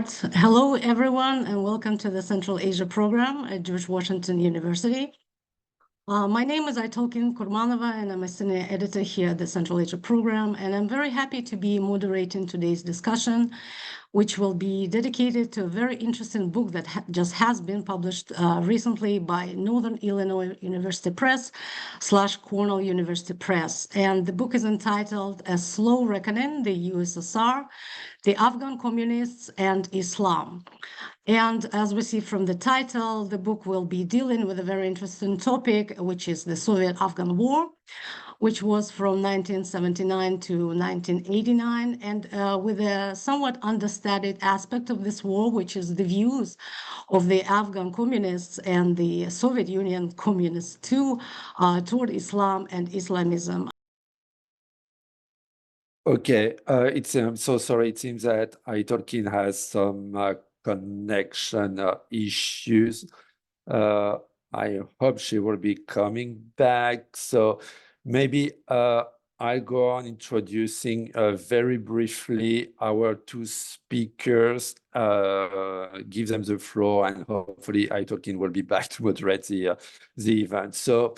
Hello, everyone, and welcome to the Central Asia program at George Washington University. My name is Aytolkin Kurmanova, and I'm a senior editor here at the Central Asia program, and I'm very happy to be moderating today's discussion, which will be dedicated to a very interesting book that just has been published recently by Northern Illinois University Press / Cornell University Press. And the book is entitled A Slow Reckoning, the USSR, the Afghan Communists and Islam. And as we see from the title, the book will be dealing with a very interesting topic, which is the Soviet-Afghan War, which was from 1979 to 1989, and with a somewhat understudied aspect of this war, which is the views of the Afghan communists and the Soviet Union communists too, toward Islam and Islamism. Okay, I'm so sorry. It seems that Aytolkin has some connection issues. I hope she will be coming back. So maybe I'll go on introducing very briefly our two speakers, give them the floor, and hopefully Aytolkin will be back to moderate the event. So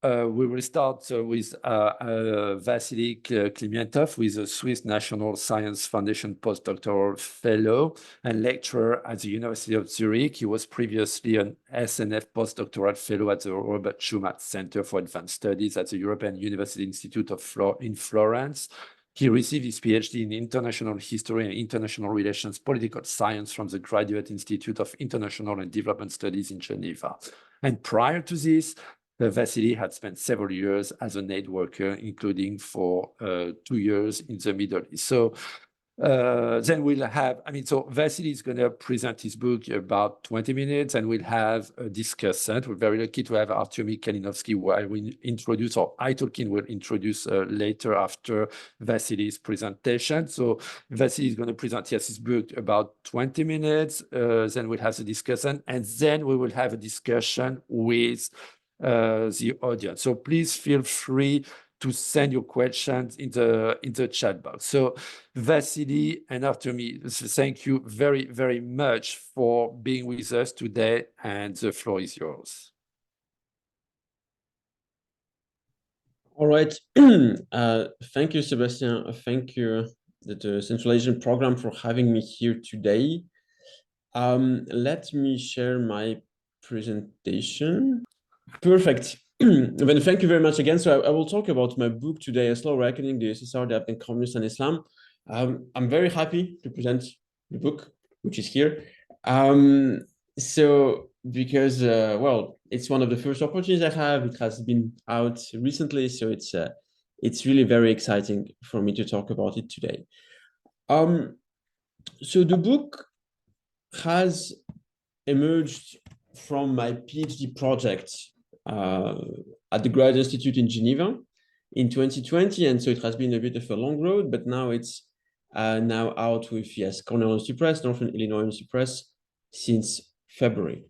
we will start with Vassily Klimentov, who is a Swiss National Science Foundation postdoctoral fellow and lecturer at the University of Zurich. He was previously an SNF postdoctoral fellow at the Robert Schumann Center for Advanced Studies at the European University Institute in Florence. He received his PhD in International History and International Relations Political Science from the Graduate Institute of International and Development Studies in Geneva. And prior to this, Vassily had spent several years as an aid worker, including for 2 years in the Middle East. So then we'll have, so Vassily is going to present his book about 20 minutes, and we'll have a discussant. We're very lucky to have Artemy Kalinovsky, who I will introduce, or Aytolkin will introduce later after Vassily's presentation. So Vassily is going to present his book about 20 minutes, then we'll have the discussion, and then we will have a discussion with the audience. So please feel free to send your questions in the chat box. So Vassily and Artemy, thank you very, very much for being with us today, and the floor is yours. All right. Thank you, Sebastian. Thank you, the Central Asian program, for having me here today. Let me share my presentation. Perfect. Then thank you very much again. So I will talk about my book today, A Slow Reckoning, the USSR, the Afghan Communists and Islam. I'm very happy to present the book, which is here. So because, well, it's one of the first opportunities I have. It has been out recently, so it's really very exciting for me to talk about it today. So the book has emerged from my PhD project at the Graduate Institute in Geneva in 2020, and so it has been a bit of a long road, but now it's now out with Cornell University Press, Northern Illinois University Press, since February.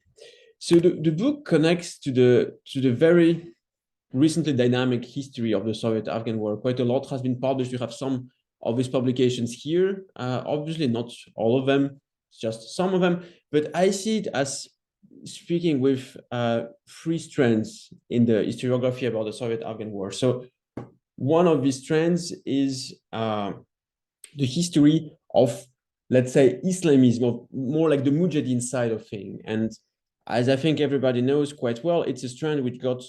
So the book connects to the very recently dynamic history of the Soviet-Afghan War. Quite a lot has been published. You have some of these publications here. Obviously, not all of them, just some of them, but I see it as speaking with 3 strands in the historiography about the Soviet-Afghan War. So one of these strands is the history of, let's say, Islamism, or more like the Mujahideen side of things. And as I think everybody knows quite well, it's a strand which got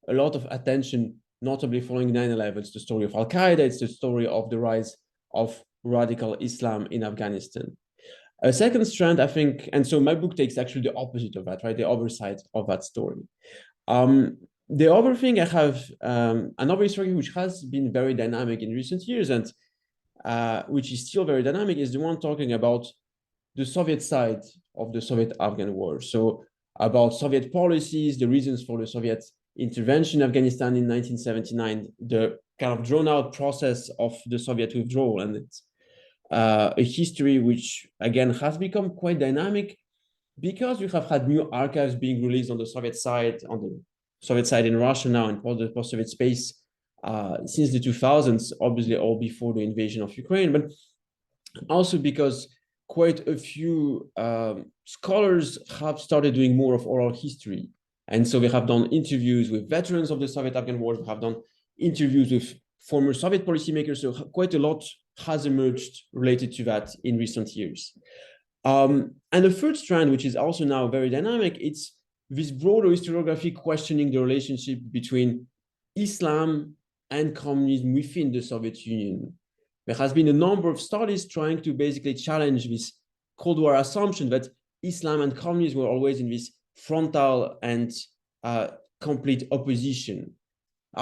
a lot of attention, notably following 9/11. It's the story of Al-Qaeda. It's the story of the rise of radical Islam in Afghanistan. A second strand, I think, and so my book takes actually the opposite of that, right? The other side of that story. The other thing, I have another story which has been very dynamic in recent years, and which is still very dynamic, is the one talking about the Soviet side of the Soviet-Afghan War. So about Soviet policies, the reasons for the Soviet intervention in Afghanistan in 1979, the kind of drawn-out process of the Soviet withdrawal, and it's a history which, again, has become quite dynamic because we have had new archives being released on the Soviet side in Russia now, and the post-Soviet space since the 2000s, obviously all before the invasion of Ukraine, but also because quite a few scholars have started doing more of oral history. And so we have done interviews with veterans of the Soviet-Afghan War, we have done interviews with former Soviet policymakers, so quite a lot has emerged related to that in recent years. And the third strand, which is also now very dynamic, it's this broader historiography questioning the relationship between Islam and communism within the Soviet Union. There has been a number of studies trying to basically challenge this Cold War assumption that Islam and communism were always in this frontal and complete opposition,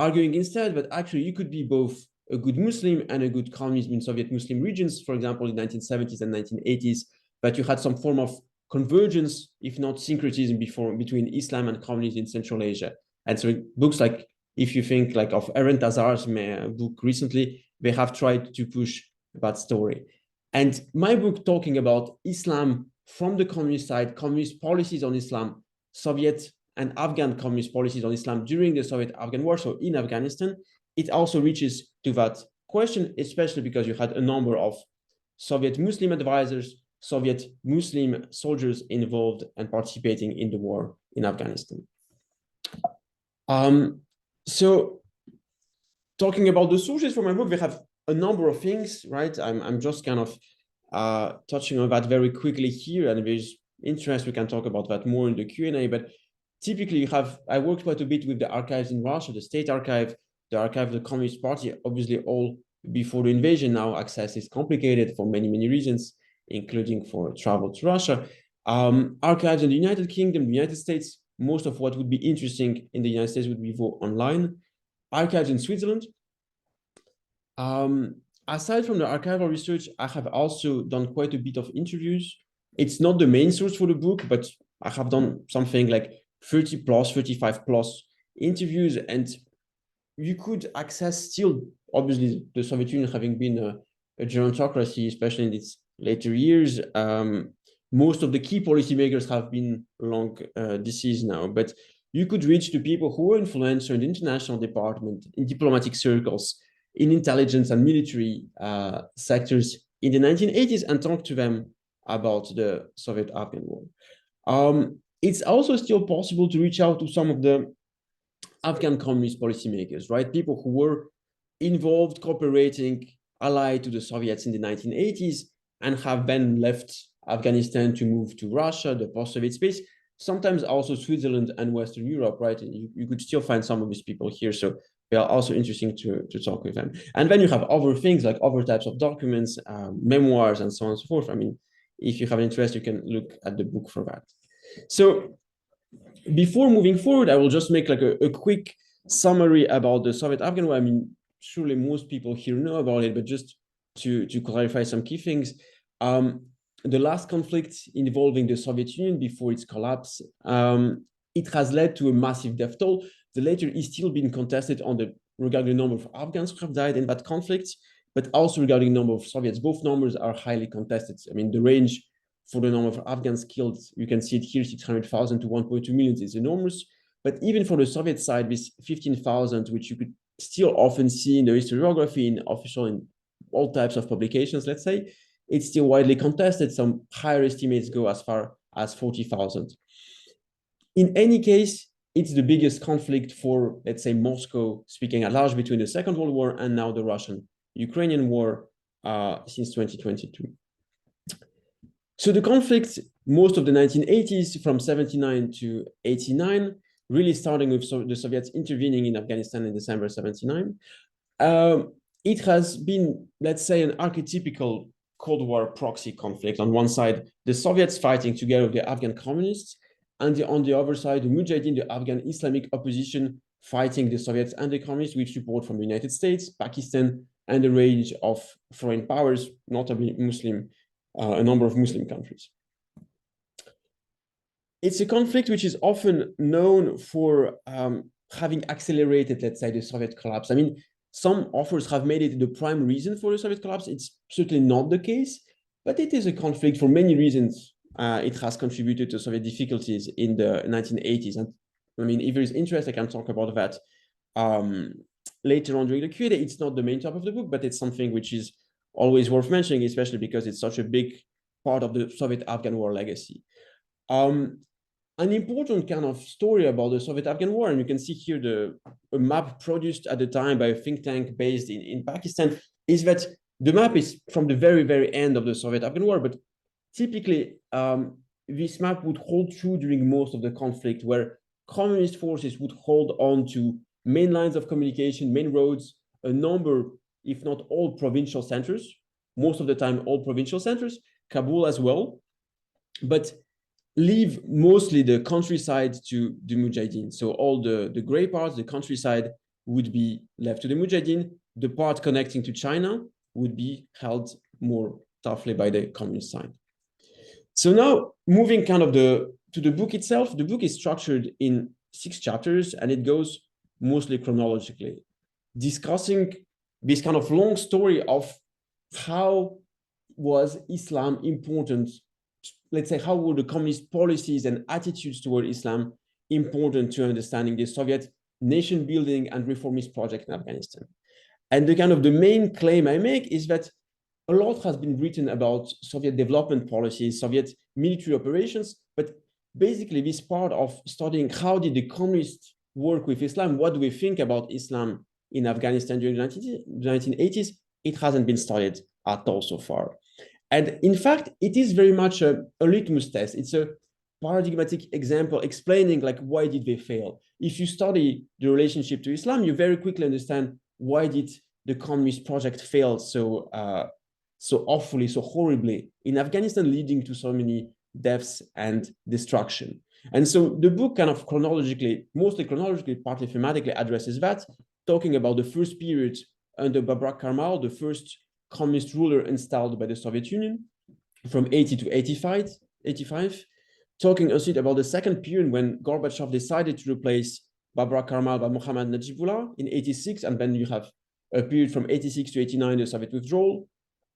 arguing instead that actually you could be both a good Muslim and a good communist in Soviet Muslim regions, for example, in the 1970s and 1980s, that you had some form of convergence, if not syncretism, between Islam and communism in Central Asia. And so books like, if you think like of Aaron Tazar's book recently, they have tried to push that story. And my book talking about Islam from the communist side, communist policies on Islam, Soviet and Afghan communist policies on Islam during the Soviet-Afghan War, so in Afghanistan, it also reaches to that question, especially because you had a number of Soviet Muslim advisors, Soviet Muslim soldiers involved and participating in the war in Afghanistan. So talking about the sources for my book, we have a number of things, right? I'm just kind of touching on that very quickly here, and if there's interest, we can talk about that more in the Q&A, but typically I worked quite a bit with the archives in Russia, the State Archive, the archive of the Communist Party, obviously all before the invasion. Now access is complicated for many, many reasons, including for travel to Russia. Archives in the United Kingdom, the United States, most of what would be interesting in the United States would be for online. Archives in Switzerland. Aside from the archival research, I have also done quite a bit of interviews. It's not the main source for the book, but I have done something like 30 plus, 35 plus interviews, and you could access still, obviously, the Soviet Union having been a gerontocracy, especially in its later years. Most of the key policymakers have been long deceased now, but you could reach the people who were influential in the international department, in diplomatic circles, in intelligence and military sectors in the 1980s and talk to them about the Soviet-Afghan War. It's also still possible to reach out to some of the Afghan communist policymakers, right? People who were involved, cooperating, allied to the Soviets in the 1980s and have then left Afghanistan to move to Russia, the post-Soviet space, sometimes also Switzerland and Western Europe, right? And you could still find some of these people here. So they are also interesting to talk with them. And then you have other things like other types of documents, memoirs, and so on and so forth. I mean, if you have an interest, you can look at the book for that. So before moving forward, I will just make like a quick summary about the Soviet-Afghan War. I mean, surely most people here know about it, but just to clarify some key things. The last conflict involving the Soviet Union before its collapse, it has led to a massive death toll. The latter is still being contested regarding the number of Afghans who have died in that conflict, but also regarding the number of Soviets. Both numbers are highly contested. I mean, the range for the number of Afghans killed, you can see it here, 600,000 to 1.2 million is enormous. But even for the Soviet side, with 15,000, which you could still often see in the historiography, in all types of publications, let's say, it's still widely contested. Some higher estimates go as far as 40,000. In any case, it's the biggest conflict for, let's say, Moscow, speaking at large, between the Second World War and now the Russian-Ukrainian war since 2022. So the conflict, most of the 1980s, from 79 to 89, really starting with the Soviets intervening in Afghanistan in December 79. It has been, let's say, an archetypical Cold War proxy conflict. On one side, the Soviets fighting together with the Afghan Communists, and on the other side, the Mujahideen, the Afghan Islamic opposition, fighting the Soviets and the Communists with support from the United States, Pakistan, and a range of foreign powers, notably a number of Muslim countries. It's a conflict which is often known for having accelerated, let's say, the Soviet collapse. I mean, some authors have made it the prime reason for the Soviet collapse. It's certainly not the case, but it is a conflict for many reasons. It has contributed to Soviet difficulties in the 1980s. And I mean, if there is interest, I can talk about that later on during the Q&A. It's not the main topic of the book, but it's something which is always worth mentioning, especially because it's such a big part of the Soviet-Afghan War legacy. An important kind of story about the Soviet-Afghan War, and you can see here a map produced at the time by a think tank based in Pakistan, is that the map is from the very, very end of the Soviet-Afghan War, but typically this map would hold true during most of the conflict, where communist forces would hold on to main lines of communication, main roads, a number, if not all, provincial centers, most of the time all provincial centers, Kabul as well, but leave mostly the countryside to the Mujahideen. So all the gray parts, the countryside, would be left to the Mujahideen. The part connecting to China would be held more toughly by the communist side. So now moving kind of to the book itself, the book is structured in 6 chapters and it goes mostly chronologically, discussing this kind of long story of how was Islam important. Let's say, how were the communist policies and attitudes toward Islam important to understanding the Soviet nation building and reformist project in Afghanistan? And the main claim I make is that a lot has been written about Soviet development policies, Soviet military operations, but basically this part of studying how did the communists work with Islam, what do we think about Islam in Afghanistan during the 1980s, it hasn't been studied at all so far. And in fact, it is very much a litmus test. It's a paradigmatic example explaining like why did they fail. If you study the relationship to Islam, you very quickly understand why did the communist project fail so awfully, so horribly in Afghanistan, leading to so many deaths and destruction. And so the book kind of chronologically, mostly chronologically, partly thematically addresses that, talking about the first period under Babrak Karmal, the first communist ruler installed by the Soviet Union from 80 to 85, talking also about the second period when Gorbachev decided to replace Babrak Karmal by Mohammad Najibullah in 86, and then you have a period from 86 to 89, the Soviet withdrawal,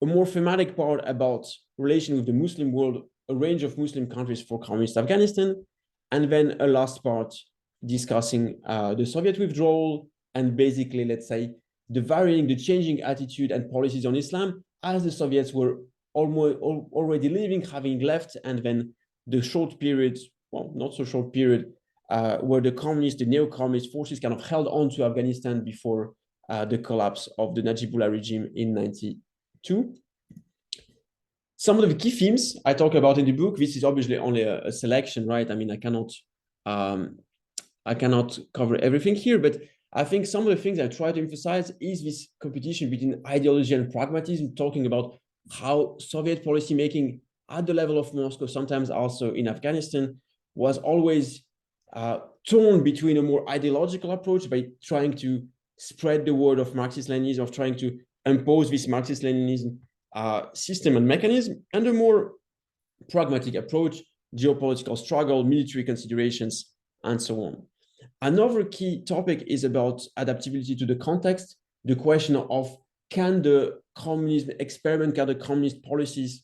a more thematic part about relation with the Muslim world, a range of Muslim countries for communist Afghanistan, and then a last part discussing the Soviet withdrawal and basically, let's say, the changing attitude and policies on Islam as the Soviets were already leaving, having left, and then the short period, well, not so short period, where the neo-communist forces kind of held on to Afghanistan before the collapse of the Najibullah regime in 92. Some of the key themes I talk about in the book, this is obviously only a selection, right? I mean, I cannot cover everything here, but I think some of the things I try to emphasize is this competition between ideology and pragmatism, talking about how Soviet policymaking at the level of Moscow, sometimes also in Afghanistan, was always torn between a more ideological approach by trying to spread the word of Marxist-Leninism, of trying to impose this Marxist-Leninism system and mechanism, and a more pragmatic approach, geopolitical struggle, military considerations, and so on. Another key topic is about adaptability to the context, the question of can the communism experiment, can the communist policies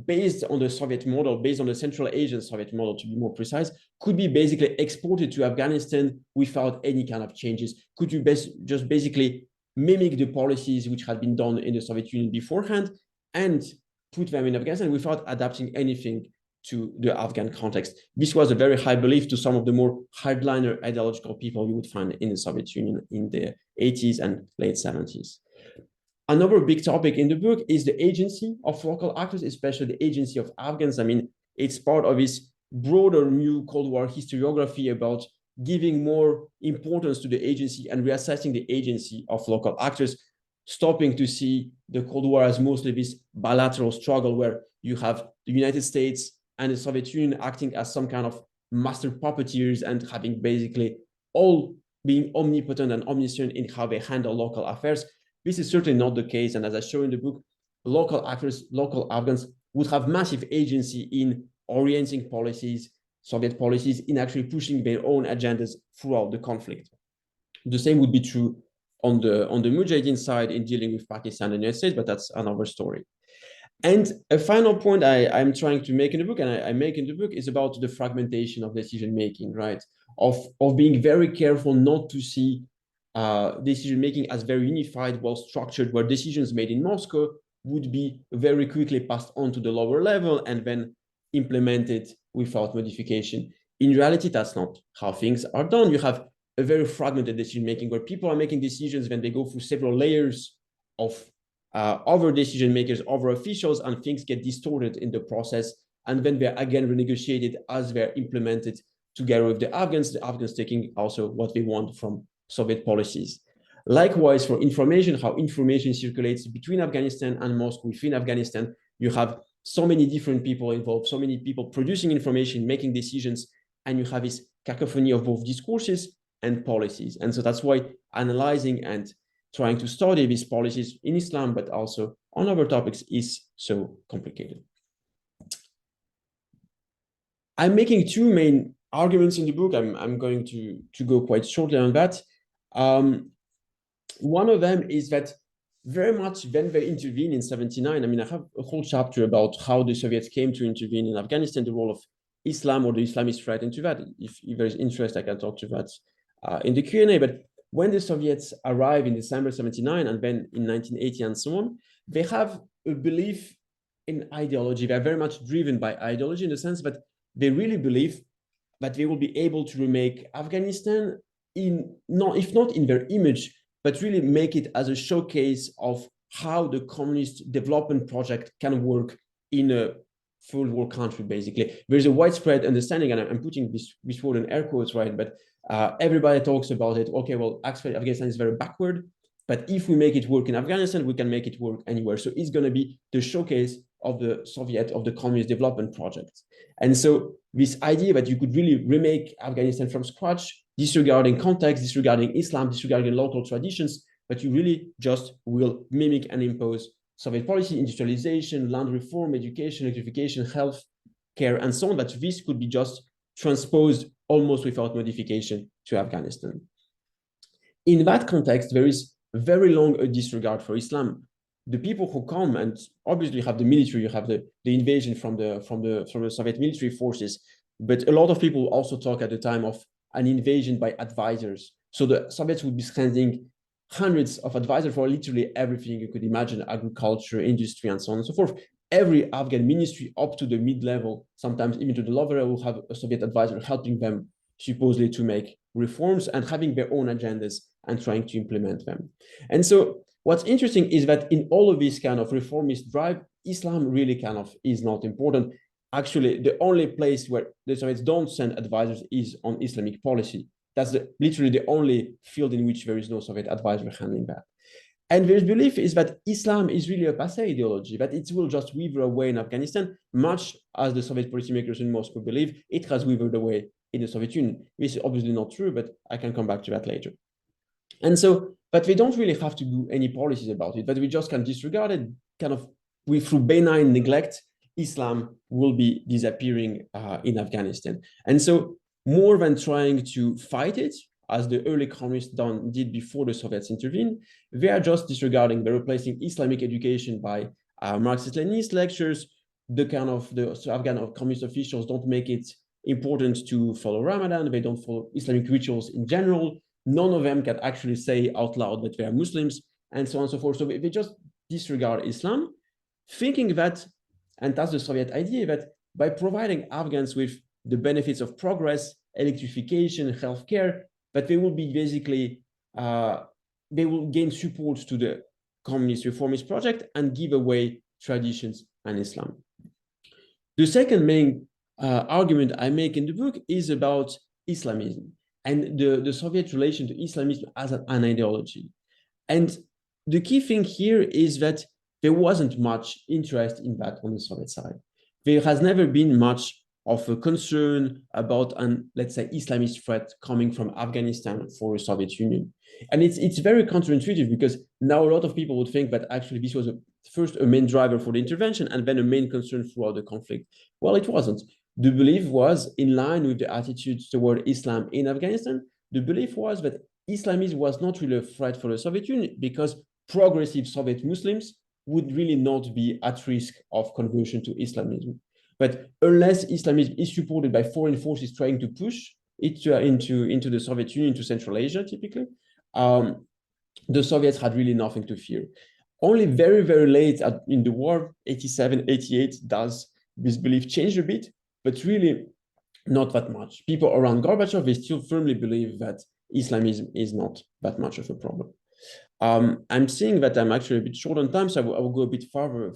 based on the Soviet model, based on the Central Asian Soviet model to be more precise, could be basically exported to Afghanistan without any kind of changes? Could you just basically mimic the policies which had been done in the Soviet Union beforehand and put them in Afghanistan without adapting anything to the Afghan context? This was a very high belief to some of the more hardliner ideological people you would find in the Soviet Union in the 80s and late 70s. Another big topic in the book is the agency of local actors, especially the agency of Afghans. I mean, it's part of this broader new Cold War historiography about giving more importance to the agency and reassessing the agency of local actors, stopping to see the Cold War as mostly this bilateral struggle where you have the United States and the Soviet Union acting as some kind of master puppeteers and having basically all being omnipotent and omniscient in how they handle local affairs. This is certainly not the case. And as I show in the book, local actors, local Afghans would have massive agency in orienting policies, Soviet policies, in actually pushing their own agendas throughout the conflict. The same would be true on the Mujahideen side in dealing with Pakistan and the United States, but that's another story. And a final point I'm trying to make in the book, and I make in the book, is about the fragmentation of decision-making, right? Of being very careful not to see decision-making as very unified, well-structured, where decisions made in Moscow would be very quickly passed on to the lower level and then implemented without modification. In reality, that's not how things are done. You have a very fragmented decision-making where people are making decisions when they go through several layers of other decision makers, other officials, and things get distorted in the process. And then they're again renegotiated as they're implemented together with the Afghans taking also what they want from Soviet policies. Likewise, for information, how information circulates between Afghanistan and Moscow, within Afghanistan, you have so many different people involved, so many people producing information, making decisions, and you have this cacophony of both discourses and policies. And so that's why analyzing and trying to study these policies in Islam, but also on other topics, is so complicated. I'm making two main arguments in the book. I'm going to go quite shortly on that. One of them is that very much when they intervened in 79, I mean, I have a whole chapter about how the Soviets came to intervene in Afghanistan, the role of Islam or the Islamist threat into that. If there's interest, I can talk to that in the Q&A. But when the Soviets arrived in December 79 and then in 1980 and so on, they have a belief in ideology. They're very much driven by ideology in the sense that they really believe that they will be able to remake Afghanistan if not in their image, but really make it as a showcase of how the communist development project can work in a full war country, basically. There's a widespread understanding, and I'm putting this word in air quotes, right? But everybody talks about it. Okay, well, actually, Afghanistan is very backward, but if we make it work in Afghanistan, we can make it work anywhere. So it's going to be the showcase of the communist development project. And so this idea that you could really remake Afghanistan from scratch, disregarding context, disregarding Islam, disregarding local traditions, but you really just will mimic and impose Soviet policy, industrialization, land reform, education, electrification, health care, and so on, that this could be just transposed almost without modification to Afghanistan. In that context, there is very long a disregard for Islam. The people who come, and obviously you have the military, you have the invasion from the Soviet military forces, but a lot of people also talk at the time of an invasion by advisors. So the Soviets would be sending hundreds of advisors for literally everything you could imagine, agriculture, industry, and so on and so forth. Every Afghan ministry up to the mid-level, sometimes even to the lower level, will have a Soviet advisor helping them supposedly to make reforms and having their own agendas and trying to implement them. And so what's interesting is that in all of this kind of reformist drive, Islam really kind of is not important. Actually, the only place where the Soviets don't send advisors is on Islamic policy. That's literally the only field in which there is no Soviet advisor handling that. And their belief is that Islam is really a passé ideology, that it will just wither away in Afghanistan, much as the Soviet policymakers in Moscow believe it has withered away in the Soviet Union. This is obviously not true, but I can come back to that later. And so, but we don't really have to do any policies about it, but we just can disregard it, kind of, through benign neglect, Islam will be disappearing in Afghanistan. And so, more than trying to fight it, as the early communists did before the Soviets intervened, they are just disregarding, they're replacing Islamic education by Marxist-Leninist lectures. The Afghan communist officials don't make it important to follow Ramadan, they don't follow Islamic rituals in general. None of them can actually say out loud that they are Muslims, and so on and so forth. So they just disregard Islam, thinking that, and that's the Soviet idea, that by providing Afghans with the benefits of progress, electrification, healthcare, but they will be basically, they will gain support to the communist reformist project and give away traditions and Islam. The second main argument I make in the book is about Islamism and the Soviet relation to Islamism as an ideology. And the key thing here is that there wasn't much interest in that on the Soviet side. There has never been much of a concern about an, let's say, Islamist threat coming from Afghanistan for the Soviet Union. And it's very counterintuitive, because now a lot of people would think that actually this was first a main driver for the intervention and then a main concern throughout the conflict. Well, it wasn't. The belief was in line with the attitudes toward Islam in Afghanistan. The belief was that Islamism was not really a threat for the Soviet Union, because progressive Soviet Muslims would really not be at risk of conversion to Islamism. But unless Islamism is supported by foreign forces trying to push it into the Soviet Union, to Central Asia, typically, the Soviets had really nothing to fear. Only very, very late in the war, 87, 88, does this belief change a bit, but really not that much. People around Gorbachev, they still firmly believe that Islamism is not that much of a problem. I'm seeing that I'm actually a bit short on time, so I will go a bit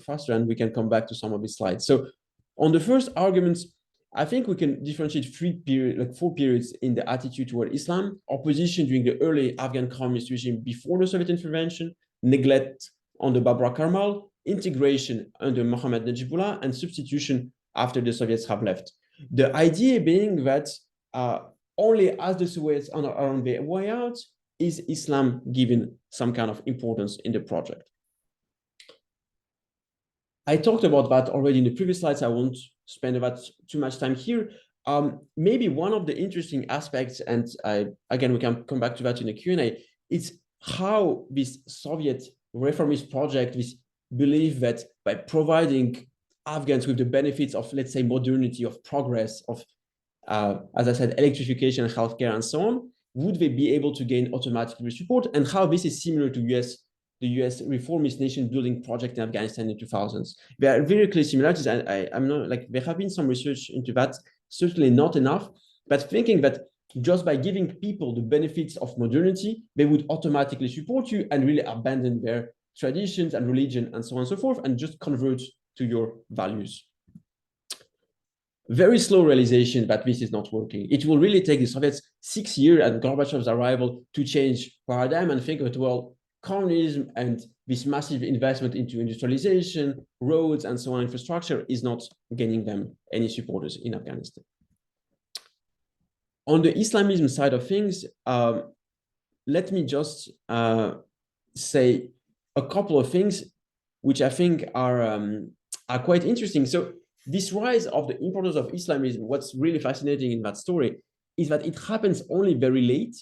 faster, and we can come back to some of these slides. So on the first arguments, I think we can differentiate four periods in the attitude toward Islam: opposition during the early Afghan communist regime before the Soviet intervention, neglect under Babra Karmal, integration under Mohammad Najibullah, and substitution after the Soviets have left. The idea being that only as the Soviets are on their way out is Islam given some kind of importance in the project. I talked about that already in the previous slides. I won't spend about too much time here. Maybe one of the interesting aspects, and again, we can come back to that in the Q&A, is how this Soviet reformist project, this belief that by providing Afghans with the benefits of, let's say, modernity, of progress, of, as I said, electrification, healthcare, and so on, would they be able to gain automatic support, and how this is similar to the US reformist nation building project in Afghanistan in the 2000s. There are very clear similarities, and I'm not like, there have been some research into that, certainly not enough, but thinking that just by giving people the benefits of modernity, they would automatically support you and really abandon their traditions and religion and so on and so forth, and just convert to your values. Very slow realization that this is not working. It will really take the Soviets 6 years and Gorbachev's arrival to change paradigm and think that, well, communism and this massive investment into industrialization, roads, and so on, infrastructure is not gaining them any supporters in Afghanistan. On the Islamism side of things, let me just say a couple of things which I think are quite interesting. So this rise of the importance of Islamism, what's really fascinating in that story is that it happens only very late.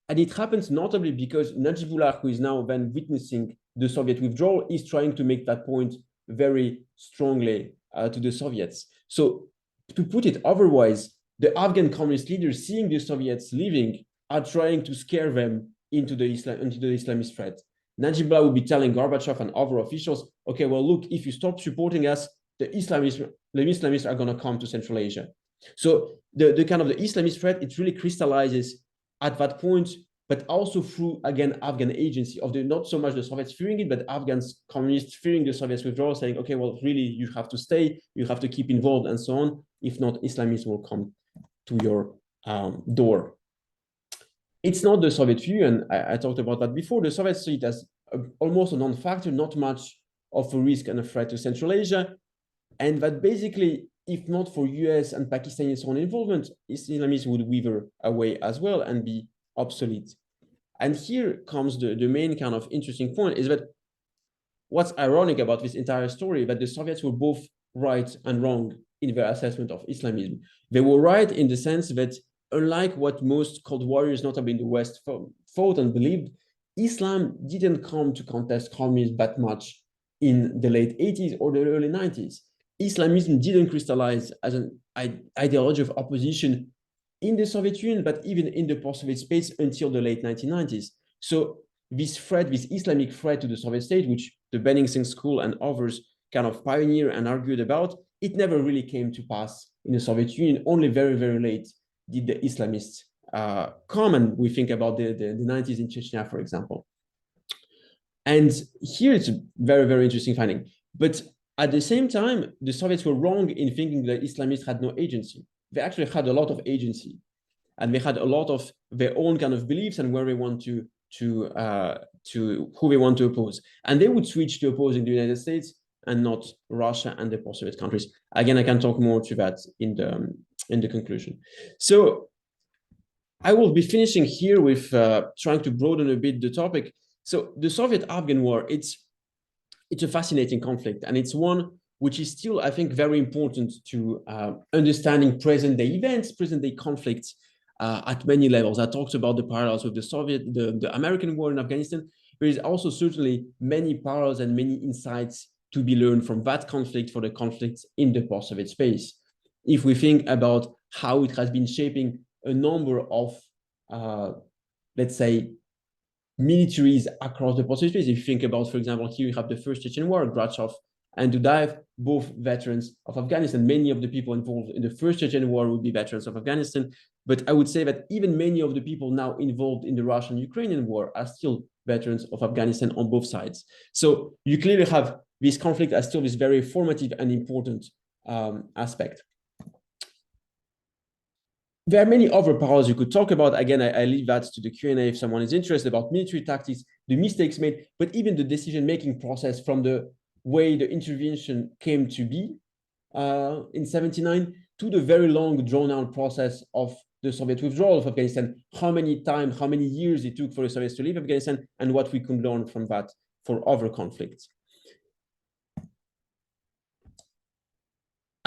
And it happens notably because Najibullah, who is now then witnessing the Soviet withdrawal, is trying to make that point very strongly to the Soviets. So to put it otherwise, the Afghan communist leaders, seeing the Soviets leaving, are trying to scare them into the Islamist threat. Najibullah will be telling Gorbachev and other officials, okay, well, look, if you stop supporting us, the Islamists are going to come to Central Asia. So the kind of the Islamist threat, it really crystallizes at that point, but also through, again, Afghan agency of not so much the Soviets fearing it, but Afghans communists fearing the Soviets withdrawal, saying, okay, well, really, you have to stay, you have to keep involved, and so on. If not, Islamists will come to your door. It's not the Soviet view, and I talked about that before. The Soviets see it as almost a non-factor, not much of a risk and a threat to Central Asia, and that basically, if not for US and Pakistani own involvement, Islamists would wither away as well and be obsolete. And here comes the main kind of interesting point, is that what's ironic about this entire story, that the Soviets were both right and wrong in their assessment of Islamism. They were right in the sense that, unlike what most Cold Warriors, notably in the West, thought and believed, Islam didn't come to contest communism that much in the late 80s or the early 90s. Islamism didn't crystallize as an ideology of opposition in the Soviet Union, but even in the post-Soviet space until the late 1990s. So this threat, this Islamic threat to the Soviet state, which the Benningsen School and others kind of pioneered and argued about, it never really came to pass in the Soviet Union. Only very, very late did the Islamists come, and we think about the 90s in Chechnya, for example. And here it's a very, very interesting finding. But at the same time, the Soviets were wrong in thinking that Islamists had no agency. They actually had a lot of agency, and they had a lot of their own kind of beliefs and where they want to who they want to oppose. And they would switch to opposing the United States and not Russia and the post-Soviet countries. Again, I can talk more to that in the conclusion. So I will be finishing here with trying to broaden a bit the topic. So the Soviet-Afghan War, it's a fascinating conflict, and it's one which is still, I think, very important to understanding present-day events, present-day conflicts at many levels. I talked about the parallels with the American war in Afghanistan. There is also certainly many parallels and many insights to be learned from that conflict for the conflicts in the post-Soviet space. If we think about how it has been shaping a number of, let's say, militaries across the post-Soviet. If you think about, for example, here you have the first Chechen War, Grachov and Dudayev, both veterans of Afghanistan. Many of the people involved in the first Chechen War would be veterans of Afghanistan. But I would say that even many of the people now involved in the Russian-Ukrainian war are still veterans of Afghanistan on both sides. So you clearly have this conflict as still this very formative and important aspect. There are many other parallels you could talk about. Again, I leave that to the Q&A if someone is interested about military tactics, the mistakes made, but even the decision-making process from the way the intervention came to be in 79 to the very long drawn-out process of the Soviet withdrawal of Afghanistan, how many years it took for the Soviets to leave Afghanistan, and what we can learn from that for other conflicts.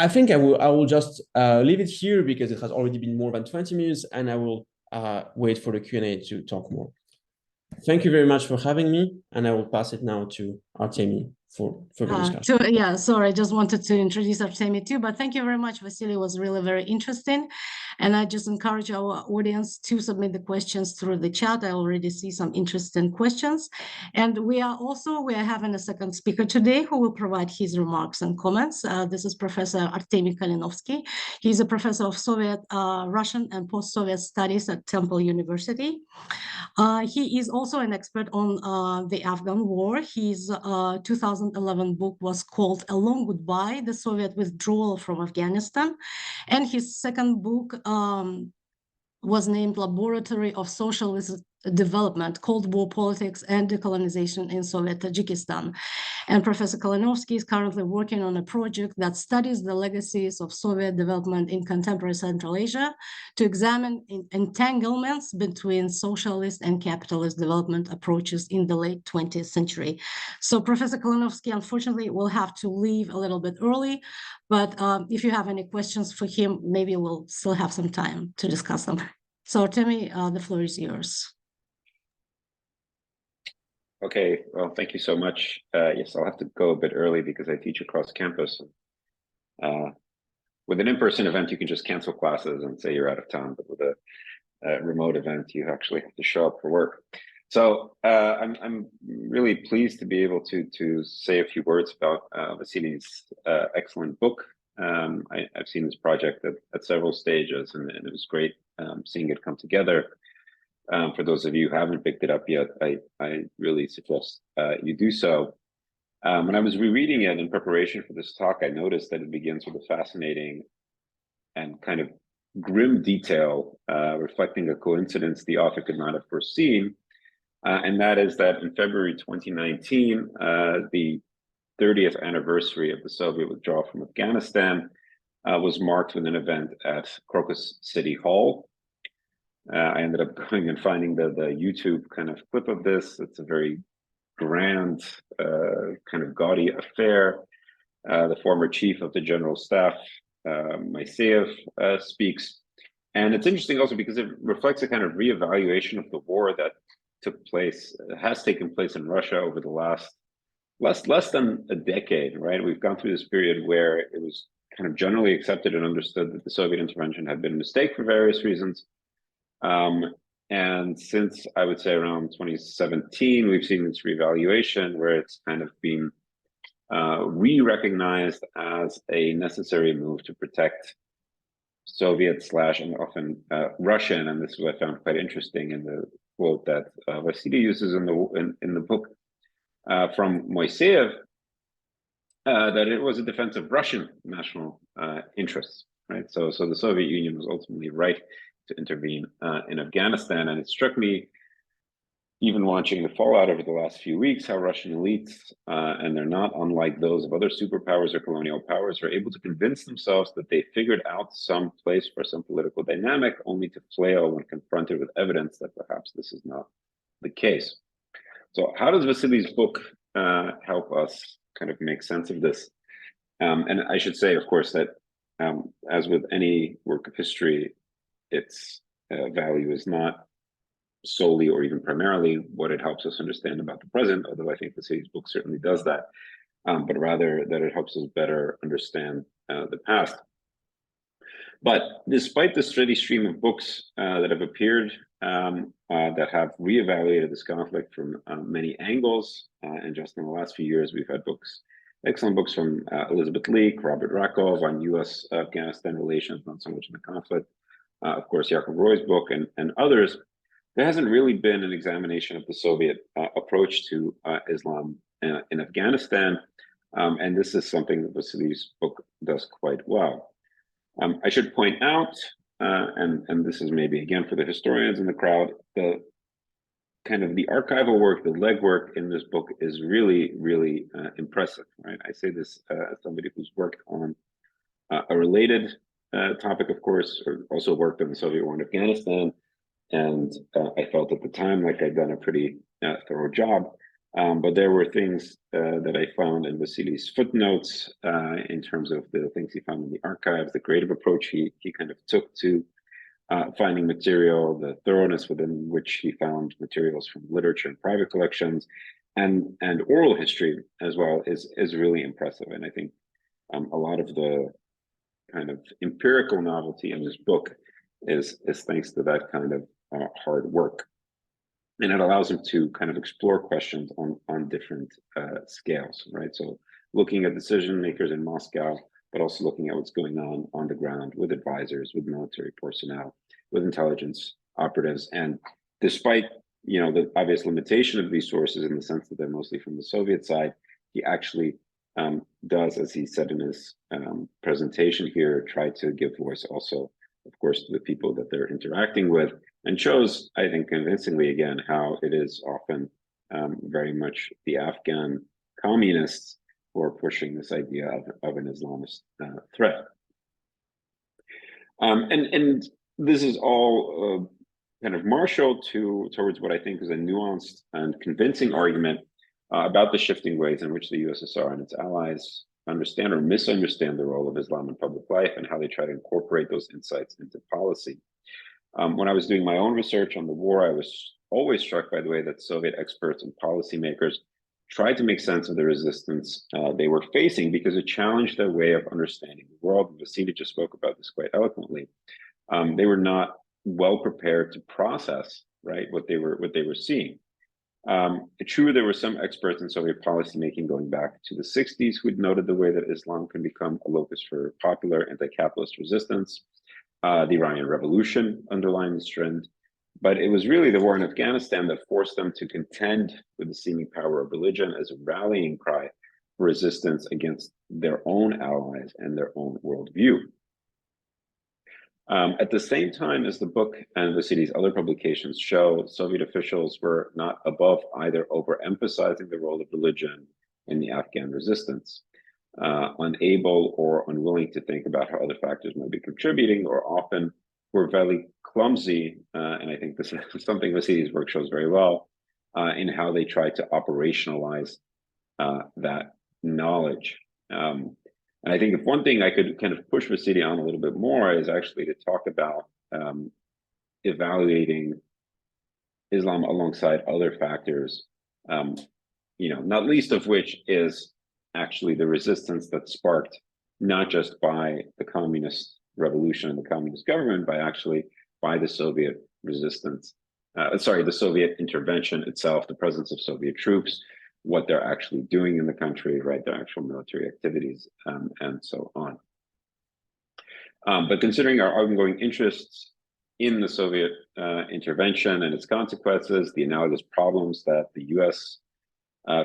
I think I will just leave it here because it has already been more than 20 minutes, and I will wait for the Q&A to talk more. Thank you very much for having me, and I will pass it now to Artemi for further discussion. Sorry, I just wanted to introduce Artemi too, but thank you very much, Vassily. It was really very interesting. And I just encourage our audience to submit the questions through the chat. I already see some interesting questions. And we are having a second speaker today who will provide his remarks and comments. This is Professor Artemi Klimentov. He's a professor of Soviet, Russian and post-Soviet studies at Temple University. He is also an expert on the Afghan War. His 2011 book was called A Long Goodbye, The Soviet Withdrawal from Afghanistan. And his second book was named Laboratory of Socialist Development, Cold War Politics and Decolonization in Soviet Tajikistan. And Professor Klimentov is currently working on a project that studies the legacies of Soviet development in contemporary Central Asia to examine entanglements between socialist and capitalist development approaches in the late 20th century. So Professor Klimentov, unfortunately, will have to leave a little bit early, but if you have any questions for him, maybe we'll still have some time to discuss them. So Artemi, the floor is yours. Okay, well, thank you so much. Yes, I'll have to go a bit early because I teach across campus. With an in-person event, you can just cancel classes and say you're out of town, but with a remote event, you actually have to show up for work. So I'm really pleased to be able to say a few words about Vassily's excellent book. I've seen this project at several stages, and it was great seeing it come together. For those of you who haven't picked it up yet, I really suggest you do so. When I was rereading it in preparation for this talk, I noticed that it begins with a fascinating and kind of grim detail, reflecting a coincidence the author could not have foreseen. And that is that in February 2019, the 30th anniversary of the Soviet withdrawal from Afghanistan was marked with an event at Crocus City Hall. I ended up going and finding the YouTube kind of clip of this. It's a very grand, kind of gaudy affair. The former chief of the general staff, Moiseyev, speaks. And it's interesting also because it reflects a kind of reevaluation of the war that has taken place in Russia over the last less than a decade, right? We've gone through this period where it was kind of generally accepted and understood that the Soviet intervention had been a mistake for various reasons. And since I would say around 2017, we've seen this reevaluation where it's kind of been re-recognized as a necessary move to protect Soviet / and often Russian, and this is what I found quite interesting in the quote that Vassily uses in the book from Moiseyev, that it was a defense of Russian national interests, right? So the Soviet Union was ultimately right to intervene in Afghanistan. And it struck me, even watching the fallout over the last few weeks, how Russian elites, and they're not unlike those of other superpowers or colonial powers, are able to convince themselves that they figured out some place for some political dynamic, only to flail when confronted with evidence that perhaps this is not the case. So how does Vassily's book help us kind of make sense of this? And I should say, of course, that as with any work of history, its value is not solely or even primarily what it helps us understand about the present, although I think Vassily's book certainly does that, but rather that it helps us better understand the past. But despite the steady stream of books that have appeared that have reevaluated this conflict from many angles. And just in the last few years, we've had books, excellent books from Elizabeth Leak, Robert Rakov on U.S.-Afghanistan relations, not so much in the conflict. Of course, Yakov Roy's book and others. There hasn't really been an examination of the Soviet approach to Islam in Afghanistan. And this is something that Vassily's book does quite well. I should point out, and this is maybe again for the historians in the crowd, the kind of the archival work, the legwork in this book is really, really impressive, right? I say this as somebody who's worked on a related topic, of course, or also worked on the Soviet war in Afghanistan. And I felt at the time like I'd done a pretty thorough job. But there were things that I found in Vassily's footnotes in terms of the things he found in the archives, the creative approach he kind of took to finding material, the thoroughness within which he found materials from literature and private collections, and oral history as well is really impressive. And I think a lot of the kind of empirical novelty in this book is thanks to that kind of hard work. And it allows him to kind of explore questions on different scales, right? So looking at decision makers in Moscow, but also looking at what's going on the ground with advisors, with military personnel, with intelligence operatives. And despite, you know, the obvious limitation of these sources in the sense that they're mostly from the Soviet side, he actually does, as he said in his presentation here, try to give voice also, of course, to the people that they're interacting with, and shows, I think, convincingly again, how it is often very much the Afghan communists who are pushing this idea of an Islamist threat. And this is all kind of marshaled towards what I think is a nuanced and convincing argument about the shifting ways in which the USSR and its allies understand or misunderstand the role of Islam in public life and how they try to incorporate those insights into policy. When I was doing my own research on the war, I was always struck by the way that Soviet experts and policymakers tried to make sense of the resistance they were facing, because it challenged their way of understanding the world. Vassily just spoke about this quite eloquently. They were not well prepared to process, right, what they were seeing. True, there were some experts in Soviet policymaking going back to the 60s who'd noted the way that Islam can become a locus for popular anti-capitalist resistance. The Iranian Revolution underlined this trend, but it was really the war in Afghanistan that forced them to contend with the seeming power of religion as a rallying cry for resistance against their own allies and their own worldview. At the same time as the book and Vassily's other publications show, Soviet officials were not above either overemphasizing the role of religion in the Afghan resistance, unable or unwilling to think about how other factors might be contributing, or often were very clumsy, and I think this is something Vassily's work shows very well, in how they try to operationalize that knowledge. And I think if one thing I could kind of push Vassily on a little bit more is actually to talk about evaluating Islam alongside other factors, you know, not least of which is actually the resistance that's sparked not just by the communist revolution and the communist government, by the Soviet resistance, the Soviet intervention itself, the presence of Soviet troops, what they're actually doing in the country, right, their actual military activities, and so on. But considering our ongoing interests in the Soviet intervention and its consequences, the analogous problems that the US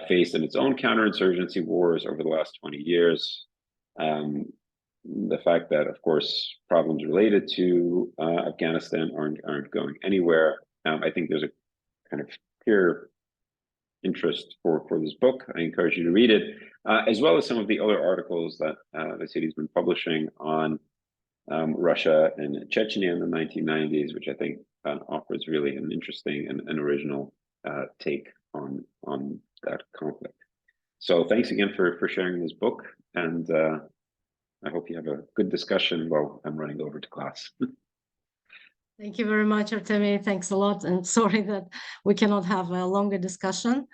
faced in its own counterinsurgency wars over the last 20 years, the fact that, of course, problems related to Afghanistan aren't going anywhere, I think there's a kind of clear interest for this book. I encourage you to read it, as well as some of the other articles that Vassily's been publishing on Russia and Chechnya in the 1990s, which I think offers really an interesting and original take on that conflict. So thanks again for sharing this book, and I hope you have a good discussion while I'm running over to class. Thank you very much, Artemy. Thanks a lot. And sorry that we cannot have a longer discussion.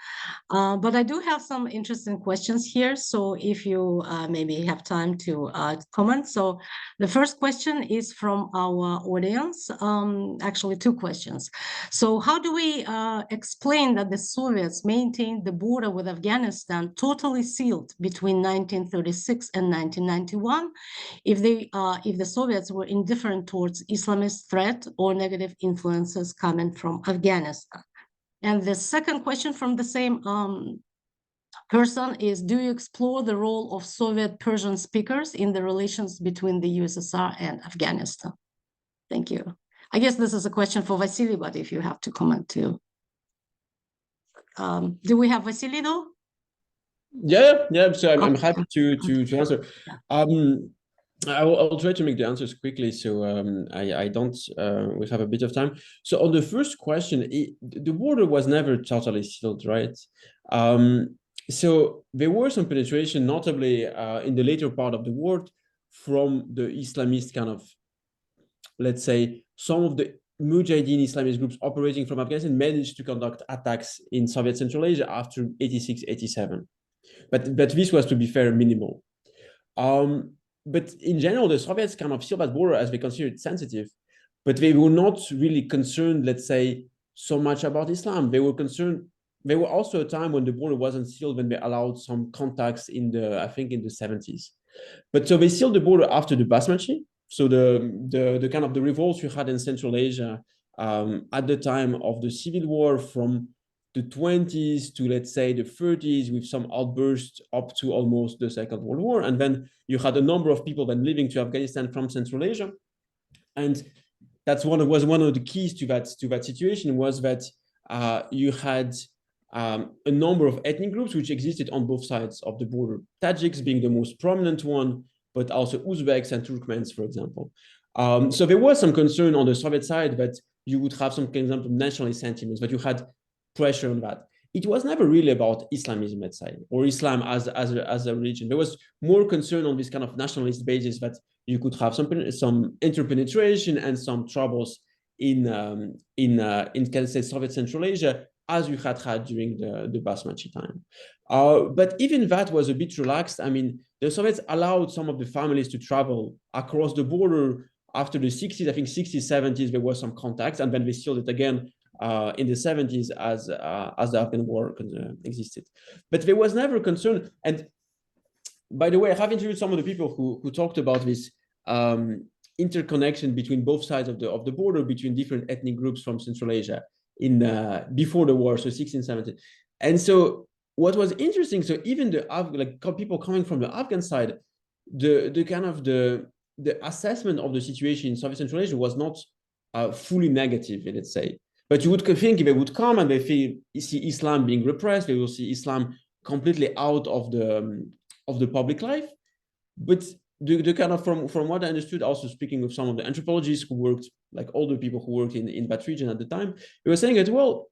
But I do have some interesting questions here. So if you maybe have time to comment. So the first question is from our audience, actually two questions. So how do we explain that the Soviets maintained the border with Afghanistan totally sealed between 1936 and 1991 if the Soviets were indifferent towards Islamist threat or negative influences coming from Afghanistan? And the second question from the same person is, do you explore the role of Soviet Persian speakers in the relations between the USSR and Afghanistan? Thank you. I guess this is a question for Vassily, but if you have to comment too. Do we have Vassily though? Yeah. So I'm Okay. happy to answer. I'll try to make the answers quickly, so I don't we have a bit of time. So on the first question, the border was never totally sealed, right? So there were some penetration, notably in the later part of the war, from the Islamist kind of, let's say, some of the Mujahideen Islamist groups operating from Afghanistan managed to conduct attacks in Soviet Central Asia after 86, 87. But this was, to be fair, minimal. But in general, the Soviets kind of sealed that border as they considered it sensitive, but they were not really concerned, let's say, so much about Islam. They were concerned. There were also a time when the border wasn't sealed, when they allowed some contacts in the, I think, in the 70s. But so they sealed the border after the Basmachi. So the kind of the revolts you had in Central Asia at the time of the civil war, from the 20s to, let's say, the 30s, with some outbursts up to almost the Second World War. And then you had a number of people then living to Afghanistan from Central Asia. And that's was one of the keys to that situation, was that you had a number of ethnic groups which existed on both sides of the border. Tajiks being the most prominent one, but also Uzbeks and Turkmens, for example. So there was some concern on the Soviet side that you would have some kind of nationalist sentiments, but you had pressure on that. It was never really about Islamism, let's say, or Islam as a religion. There was more concern on this kind of nationalist basis that you could have some interpenetration and some troubles in can I say, Soviet Central Asia, as you had during the Basmachi time. But even that was a bit relaxed. I mean, the Soviets allowed some of the families to travel across the border after the 60s. I think 60s, 70s, there was some contacts, and then they sealed it again in the 70s as the Afghan War existed. But there was never concern. And by the way, I have interviewed some of the people who talked about this interconnection between both sides of the border, between different ethnic groups from Central Asia in before the war, so 1670. And so what was interesting, so even the people coming from the Afghan side, the kind of the assessment of the situation in Soviet Central Asia was not fully negative, let's say. But you would think they would come and they see Islam being repressed, they will see Islam completely out of the public life. But the kind of, from what I understood, also speaking with some of the anthropologists who worked, like older people who worked in that region at the time, they were saying that, well,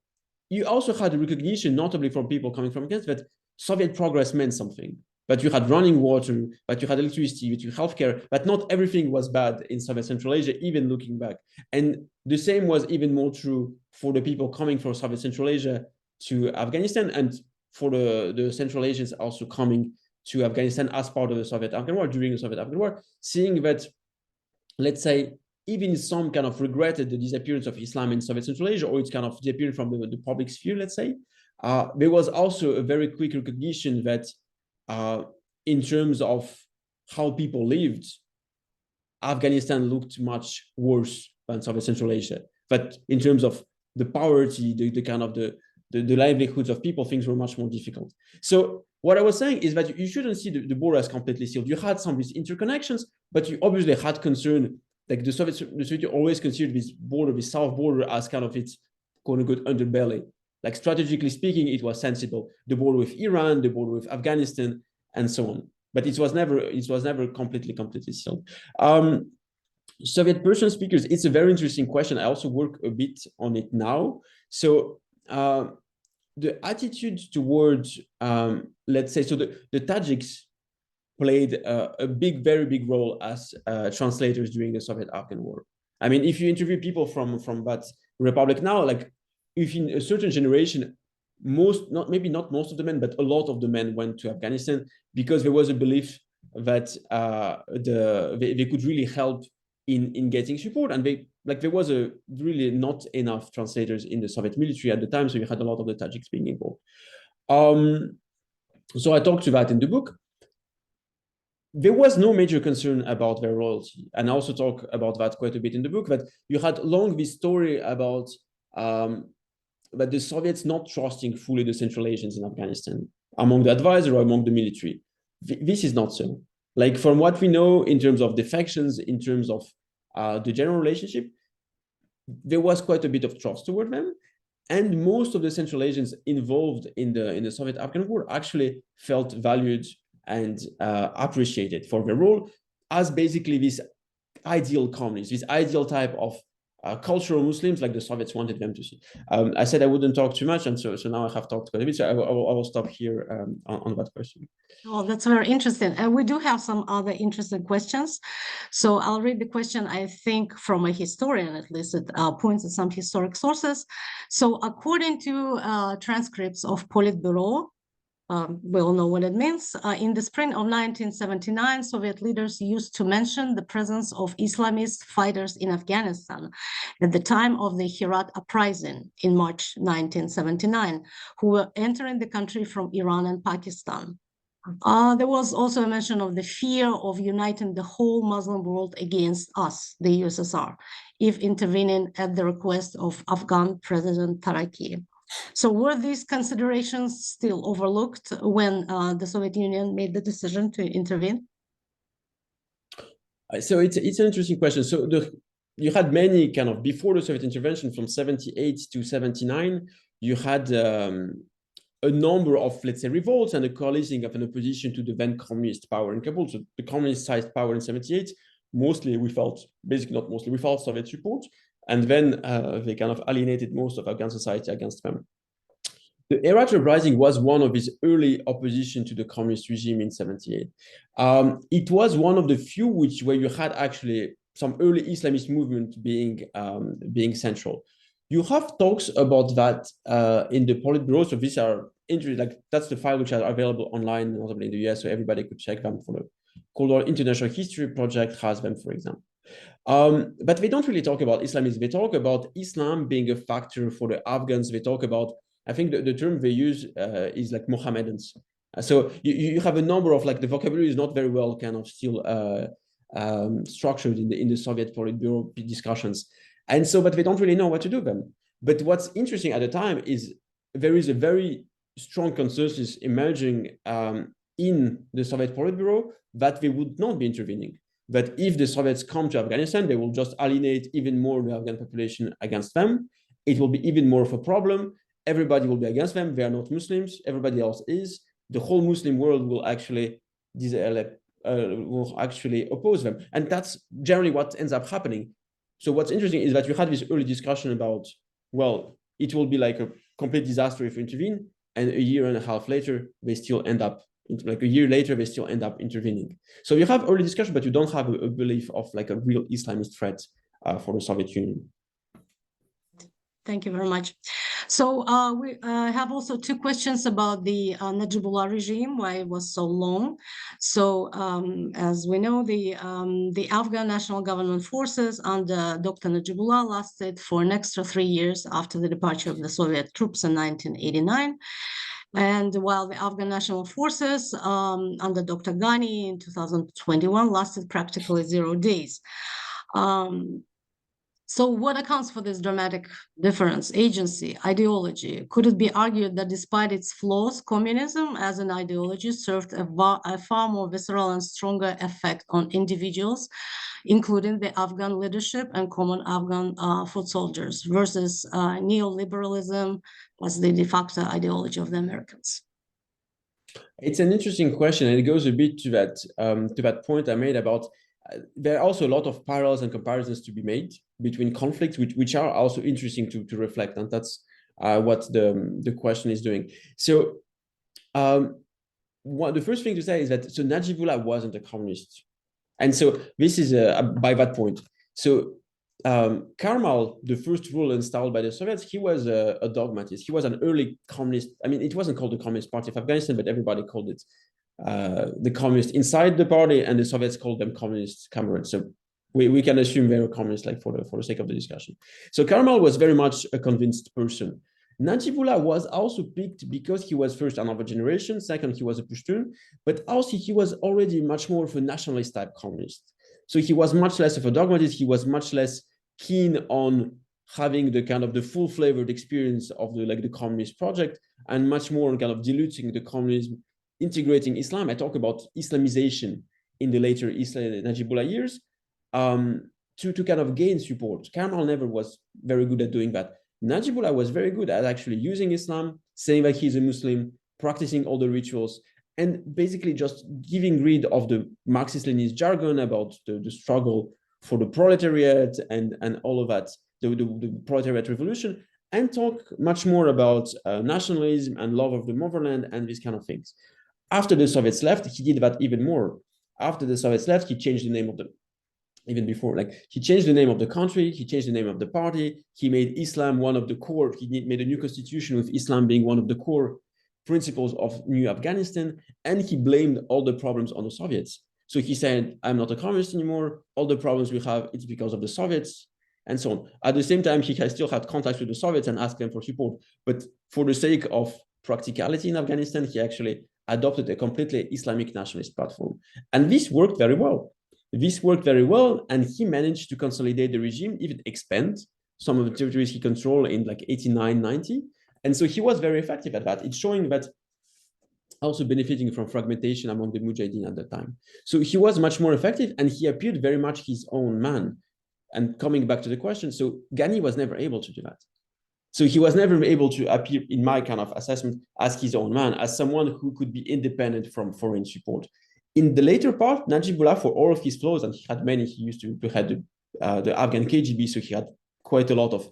you also had a recognition, notably from people coming from against, that Soviet progress meant something. But you had running water, but you had electricity, but you had healthcare, but not everything was bad in Soviet Central Asia, even looking back. And the same was even more true for the people coming from Soviet Central Asia to Afghanistan, and for the Central Asians also coming to Afghanistan as part of the Soviet-Afghan War, during the Soviet-Afghan War, seeing that, let's say, even some kind of regretted the disappearance of Islam in Soviet Central Asia, or its kind of disappearance from the public sphere, let's say, there was also a very quick recognition that in terms of how people lived, Afghanistan looked much worse than Soviet Central Asia. But in terms of the poverty, the kind of the livelihoods of people, things were much more difficult. So what I was saying is that you shouldn't see the border as completely sealed. You had some of these interconnections, but you obviously had concern. Like the Soviet always considered this border, this south border, as kind of its quote-unquote underbelly. Like strategically speaking, it was sensible. The border with Iran, the border with Afghanistan, and so on. But it was never completely sealed. Soviet Persian speakers, it's a very interesting question. I also work a bit on it now. So the attitude towards, let's say, so the Tajiks played a very big role as translators during the Soviet-Afghan War. I mean, if you interview people from that republic now, like if in a certain generation, maybe not most of the men, but a lot of the men went to Afghanistan because there was a belief that they could really help in getting support, and there was really not enough translators in the Soviet military at the time, so you had a lot of the Tajiks being involved. So I talked to that in the book. There was no major concern about their loyalty, and I also talk about that quite a bit in the book. That you had long this story about that the Soviets not trusting fully the Central Asians in Afghanistan among the advisor or among the military. This is not so. Like from what we know in terms of defections, in terms of the general relationship, there was quite a bit of trust toward them. And most of the Central Asians involved in the Soviet-Afghan War actually felt valued and appreciated for their role as basically this ideal communists, this ideal type of cultural Muslims like the Soviets wanted them to see. I said I wouldn't talk too much, and so now I have talked quite a bit, so I will stop here on that question. Oh, that's very interesting. And we do have some other interesting questions. So I'll read the question, I think, from a historian, at least it points at some historic sources. So according to transcripts of Politburo, we all know what it means. In the spring of 1979, Soviet leaders used to mention the presence of Islamist fighters in Afghanistan at the time of the Herat uprising in March 1979, who were entering the country from Iran and Pakistan. There was also a mention of the fear of uniting the whole Muslim world against us, the USSR, if intervening at the request of Afghan President Taraki. So were these considerations still overlooked when the Soviet Union made the decision to intervene? So it's an interesting question. So you had many kind of, before the Soviet intervention from 78 to 79, you had a number of, let's say, revolts and a coalescing of an opposition to the then communist power in Kabul. So the communist-sized power in 78, basically without Soviet support. And then they kind of alienated most of Afghan society against them. The Herat uprising was one of his early opposition to the communist regime in 78. It was one of the few where you had actually some early Islamist movement being central. You have talks about that in the Politburo. So these are like that's the file which are available online, notably in the US, so everybody could check them. For the Cold War International History Project has them, for example. But they don't really talk about Islamism. They talk about Islam being a factor for the Afghans. They talk about, I think the term they use is like Mohammedans. So you have a number of, like, the vocabulary is not very well kind of still structured in the Soviet Politburo discussions. And so, but they don't really know what to do then. But what's interesting at the time is there is a very strong consensus emerging in the Soviet Politburo that they would not be intervening. That if the Soviets come to Afghanistan, they will just alienate even more the Afghan population against them. It will be even more of a problem. Everybody will be against them. They are not Muslims. Everybody else is. The whole Muslim world will actually oppose them. And that's generally what ends up happening. So what's interesting is that you had this early discussion about, well, it will be like a complete disaster if we intervene. And a year and a half later, they still end up, like a year later, they still end up intervening. So you have early discussion, but you don't have a belief of like a real Islamist threat for the Soviet Union. Thank you very much. So we have also two questions about the Najibullah regime, why it was so long. So as we know, the Afghan National Government forces under Dr. Najibullah lasted for an extra 3 years after the departure of the Soviet troops in 1989. And while the Afghan National Forces under Dr. Ghani in 2021 lasted practically 0 days. So what accounts for this dramatic difference? Agency, ideology. Could it be argued that despite its flaws, communism as an ideology served a far more visceral and stronger effect on individuals, including the Afghan leadership and common Afghan foot soldiers, versus neoliberalism as the de facto ideology of the Americans? It's an interesting question, and it goes a bit to that point I made about there are also a lot of parallels and comparisons to be made between conflicts, which are also interesting to reflect, and that's what the question is doing. So the first thing to say is that Najibullah wasn't a communist, and so this is by that point. So Karmal, the first rule installed by the Soviets, he was a dogmatist. He was an early communist. I mean, it wasn't called the Communist Party of Afghanistan, but everybody called it the communists inside the party, and the Soviets called them communist comrades. So we can assume they were communists, like for the sake of the discussion. So Karmal was very much a convinced person. Najibullah was also picked because he was first another generation, second, he was a Pashtun, but also he was already much more of a nationalist type communist. So he was much less of a dogmatist, he was much less keen on having the kind of the full flavored experience of the communist project, and much more on kind of diluting the communism, integrating Islam. I talk about Islamization in the later Najibullah years to kind of gain support. Karmal never was very good at doing that. Najibullah was very good at actually using Islam, saying that he's a Muslim, practicing all the rituals, and basically just giving rid of the Marxist-Leninist jargon about the struggle for the proletariat and all of that, the proletariat revolution, and talk much more about nationalism and love of the motherland and these kind of things. After the Soviets left, he did that even more. After the Soviets left, he changed the name of even before, like he changed the name of the country, he changed the name of the party, he made Islam one of the core, he made a new constitution with Islam being one of the core principles of new Afghanistan, and he blamed all the problems on the Soviets. So he said, I'm not a communist anymore, all the problems we have, it's because of the Soviets, and so on. At the same time, he has still had contacts with the Soviets and asked them for support, but for the sake of practicality in Afghanistan, he actually adopted a completely Islamic nationalist platform. And this worked very well. And he managed to consolidate the regime, even expand some of the territories he controlled in like 89, 90. And so he was very effective at that. It's showing that also benefiting from fragmentation among the Mujahideen at the time. So he was much more effective, and he appeared very much his own man. And coming back to the question, so Ghani was never able to do that. So he was never able to appear, in my kind of assessment, as his own man, as someone who could be independent from foreign support. In the later part, Najibullah, for all of his flaws, and he had many, he used to head the Afghan KGB, so he had quite a lot of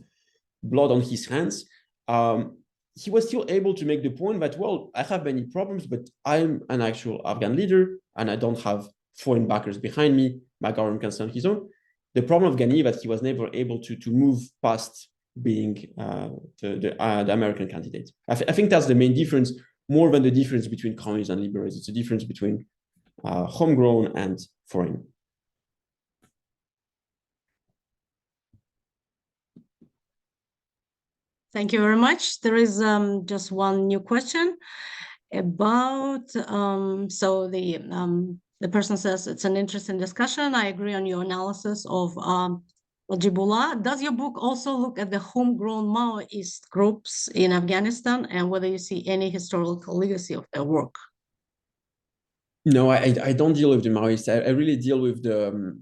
blood on his hands. He was still able to make the point that, well, I have many problems, but I'm an actual Afghan leader, and I don't have foreign backers behind me. My government can stand on his own. The problem of Ghani that he was never able to move past being the American candidate. I think that's the main difference, more than the difference between communists and liberals. It's a difference between homegrown and foreign. Thank you very much. There is just one new question about, so the person says, it's an interesting discussion. I agree on your analysis of Najibullah. Does your book also look at the homegrown Maoist groups in Afghanistan and whether you see any historical legacy of their work? No, I don't deal with the Maoists. I really deal with the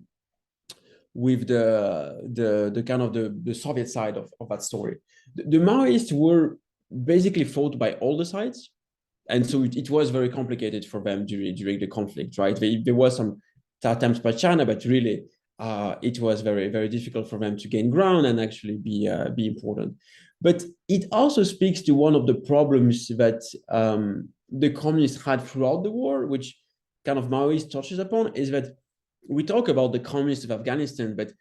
kind of the Soviet side of that story. The Maoists were basically fought by all the sides, and so it was very complicated for them during the conflict, right? There was some attempts by China, but really it was very, very difficult for them to gain ground and actually be important. But it also speaks to one of the problems that the communists had throughout the war, which kind of Maoist touches upon, is that we talk about the communists of Afghanistan, but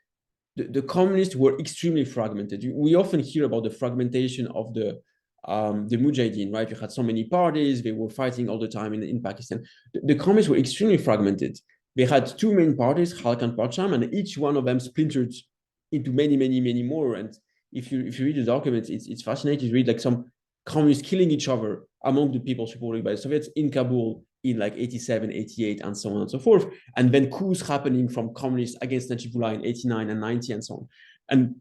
the communists were extremely fragmented. We often hear about the fragmentation of the Mujahideen, right? You had so many parties, they were fighting all the time in Pakistan. The communists were extremely fragmented. They had two main parties, Khalq and Parcham, and each one of them splintered into many, many, many more. And if you read the documents, it's fascinating to read like some communists killing each other among the people supported by the Soviets in Kabul in like 87, 88, and so on and so forth. And then coups happening from communists against Najibullah in 89 and 90 and so on. And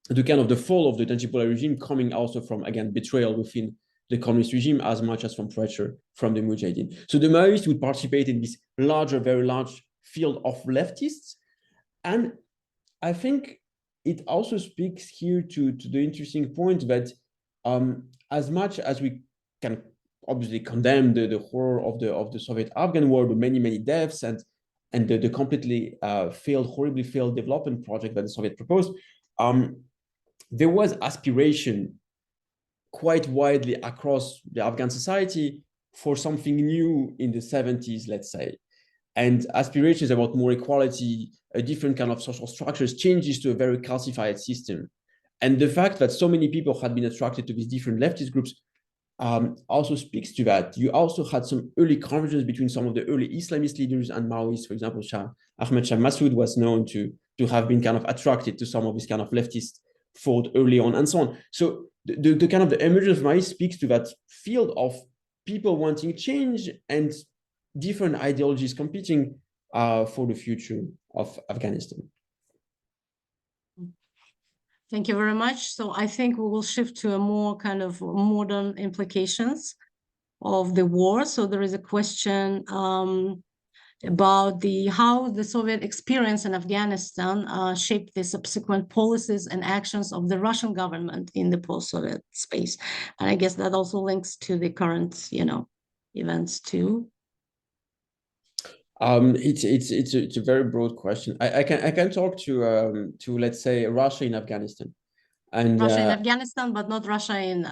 the kind of the fall of the Najibullah regime coming also from, again, betrayal within the communist regime as much as from pressure from the Mujahideen. So the Maoists would participate in this larger, very large field of leftists. And I think it also speaks here to the interesting point that as much as we can obviously condemn the horror of the Soviet-Afghan War, the many, many deaths and the completely horribly failed development project that the Soviet proposed, there was aspiration quite widely across the Afghan society for something new in the 70s, let's say. and aspirations about more equality, a different kind of social structures, changes to a very calcified system. And the fact that so many people had been attracted to these different leftist groups also speaks to that. You also had some early convergence between some of the early Islamist leaders and Maoists. For example, Ahmed Shah Massoud was known to have been kind of attracted to some of this kind of leftist thought early on, and so on. So the kind of the emergence of Maoism speaks to that field of people wanting change and different ideologies competing for the future of Afghanistan. Thank you very much. So I think we will shift to a more kind of modern implications of the war. So there is a question about how the Soviet experience in Afghanistan shaped the subsequent policies and actions of the Russian government in the post-Soviet space. And I guess that also links to the current, events too. It's a very broad question. I can talk to let's say Russia in Afghanistan, and Russia in Afghanistan, but not Russia in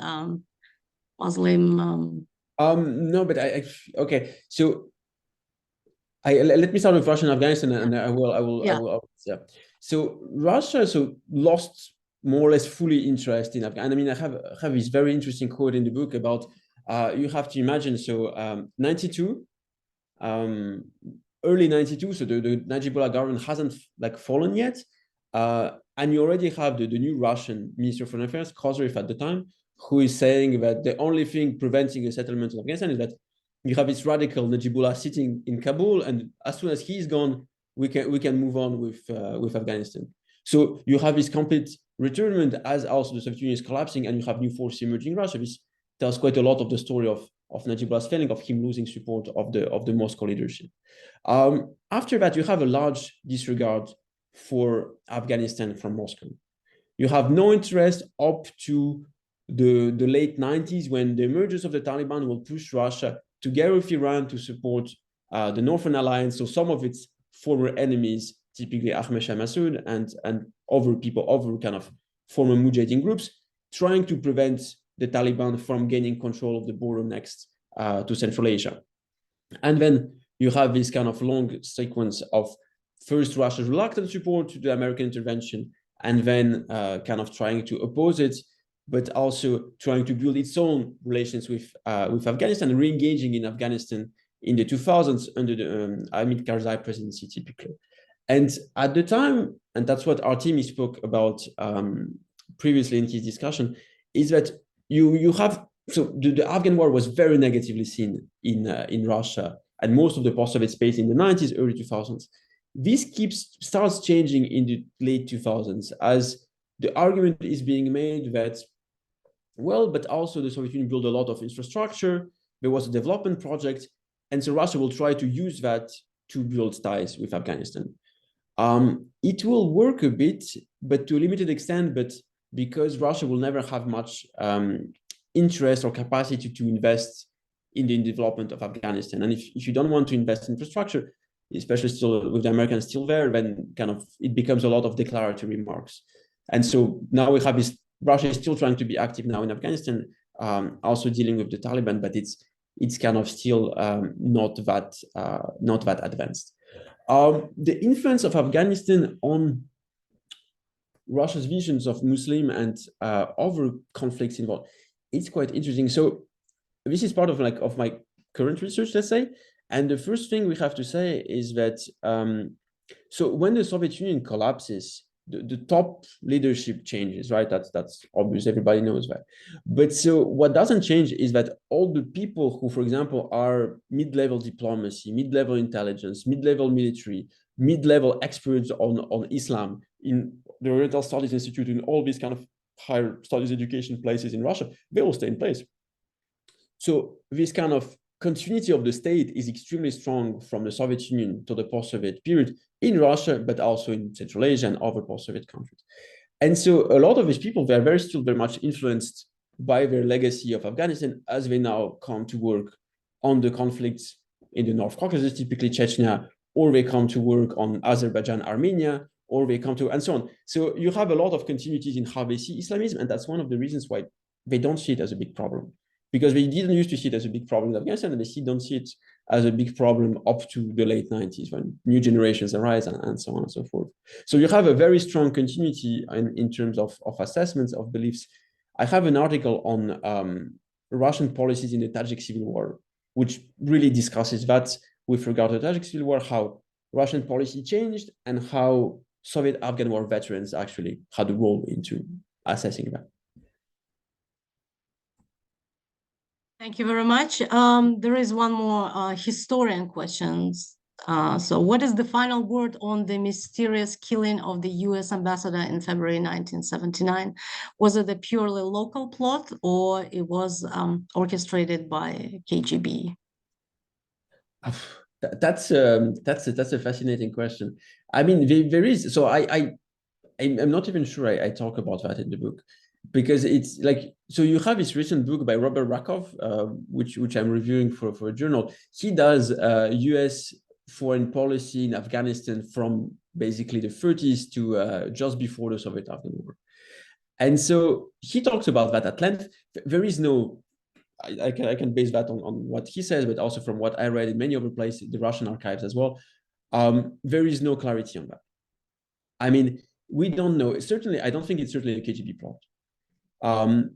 Muslim. No, but okay. So let me start with Russia and Afghanistan, and I will. Yeah. So Russia lost more or less fully interest in Afghanistan. I mean, I have this very interesting quote in the book about you have to imagine 92. Early 92, so the Najibullah government hasn't fallen yet, and you already have the new Russian Minister of Foreign Affairs, Kozyrev at the time, who is saying that the only thing preventing a settlement in Afghanistan is that you have this radical Najibullah sitting in Kabul, and as soon as he's gone, we can move on with Afghanistan. So you have this complete returnment as also the Soviet Union is collapsing, and you have new forces emerging in Russia. This tells quite a lot of the story of Najibullah's failing, of him losing support of the Moscow leadership. After that, you have a large disregard for Afghanistan from Moscow. You have no interest up to the late 90s, when the emergence of the Taliban will push Russia together with Iran to support the Northern Alliance. So some of its former enemies, typically Ahmed Shah Massoud and other people, other kind of former Mujahideen groups, trying to prevent the Taliban from gaining control of the border next to Central Asia. And then you have this kind of long sequence of first Russia's reluctant support to the American intervention, and then kind of trying to oppose it, but also trying to build its own relations with Afghanistan, re-engaging in Afghanistan in the 2000s under the Hamid Karzai presidency, typically. And at the time, and that's what our team spoke about previously in his discussion, is that you have, so the Afghan war was very negatively seen in Russia and most of the post-Soviet space in the 90s, early 2000s. This starts changing in the late 2000s as the argument is being made that, well, but also the Soviet Union built a lot of infrastructure, there was a development project, and so Russia will try to use that to build ties with Afghanistan. It will work a bit, but to a limited extent, but because Russia will never have much interest or capacity to invest in the development of Afghanistan. And if you don't want to invest in infrastructure, especially still with the Americans still there, then kind of it becomes a lot of declaratory remarks. And so now we have this, Russia is still trying to be active now in Afghanistan, also dealing with the Taliban, but it's kind of still not that advanced. The influence of Afghanistan on Russia's visions of Muslim and other conflicts involved, it's quite interesting. So this is part of my current research, let's say. And the first thing we have to say is that so when the Soviet Union collapses, the top leadership changes, right? That's obvious, everybody knows that. But so what doesn't change is that all the people who, for example, are mid-level diplomacy, mid-level intelligence, mid-level military, mid-level experts on Islam in the Oriental Studies Institute, in all these kind of higher studies education places in Russia, they will stay in place. So this kind of continuity of the state is extremely strong from the Soviet Union to the post-Soviet period in Russia, but also in Central Asia and other post-Soviet countries. And so a lot of these people, they're still very much influenced by their legacy of Afghanistan as they now come to work on the conflicts in the North Caucasus, typically Chechnya, or they come to work on Azerbaijan, Armenia, or they come to, and so on. So you have a lot of continuities in how they see Islamism, and that's one of the reasons why they don't see it as a big problem. Because they didn't used to see it as a big problem in Afghanistan, and they don't see it as a big problem up to the late 90s when new generations arise and so on and so forth. So you have a very strong continuity in terms of assessments of beliefs. I have an article on Russian policies in the Tajik Civil War, which really discusses that with regard to the Tajik Civil War, how Russian policy changed and how Soviet-Afghan War veterans actually had a role into assessing that. Thank you very much. There is one more historian questions. So what is the final word on the mysterious killing of the US ambassador in February 1979? Was it a purely local plot or it was orchestrated by KGB? That's a fascinating question. I mean, there is, so I'm not even sure I talk about that in the book, because it's like, so you have this recent book by Robert Rakov, which I'm reviewing for a journal. He does US foreign policy in Afghanistan from basically the 30s to just before the Soviet-Afghan War. And so he talks about that at length. There is no, I can base that on what he says, but also from what I read in many other places, the Russian archives as well. There is no clarity on that. I mean, we don't know. Certainly, I don't think it's certainly a KGB plot.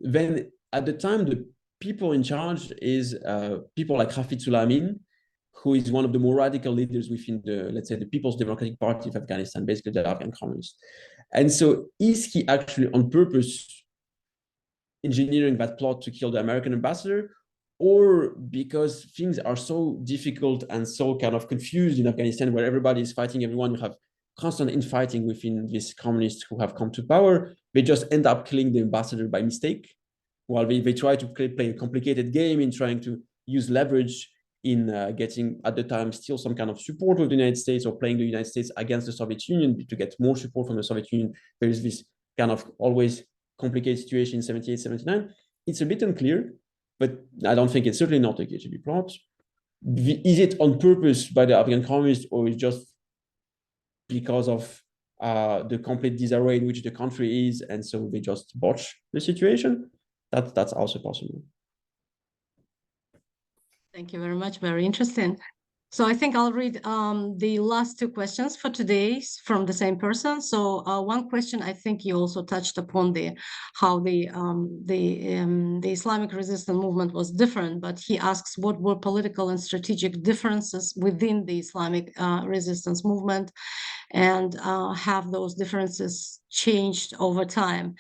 Then at the time, the people in charge is people like Hafizullah Amin, who is one of the more radical leaders within the, let's say, the People's Democratic Party of Afghanistan, basically the Afghan Communists. And so is he actually on purpose engineering that plot to kill the American ambassador, or because things are so difficult and so kind of confused in Afghanistan, where everybody is fighting everyone, you have constant infighting within these communists who have come to power, they just end up killing the ambassador by mistake, while they try to play a complicated game in trying to use leverage in getting, at the time, still some kind of support of the United States, or playing the United States against the Soviet Union to get more support from the Soviet Union. There is this kind of always complicated situation in 78, 79. It's a bit unclear, but I don't think it's certainly not a KGB plot. Is it on purpose by the Afghan communists, or is just because of the complete disarray in which the country is, and so they just botch the situation? That's also possible. Thank you very much. Very interesting. So I think I'll read the last two questions for today from the same person. So one question, I think you also touched upon how the Islamic resistance movement was different, but he asks what were political and strategic differences within the Islamic resistance movement, and have those differences changed over time?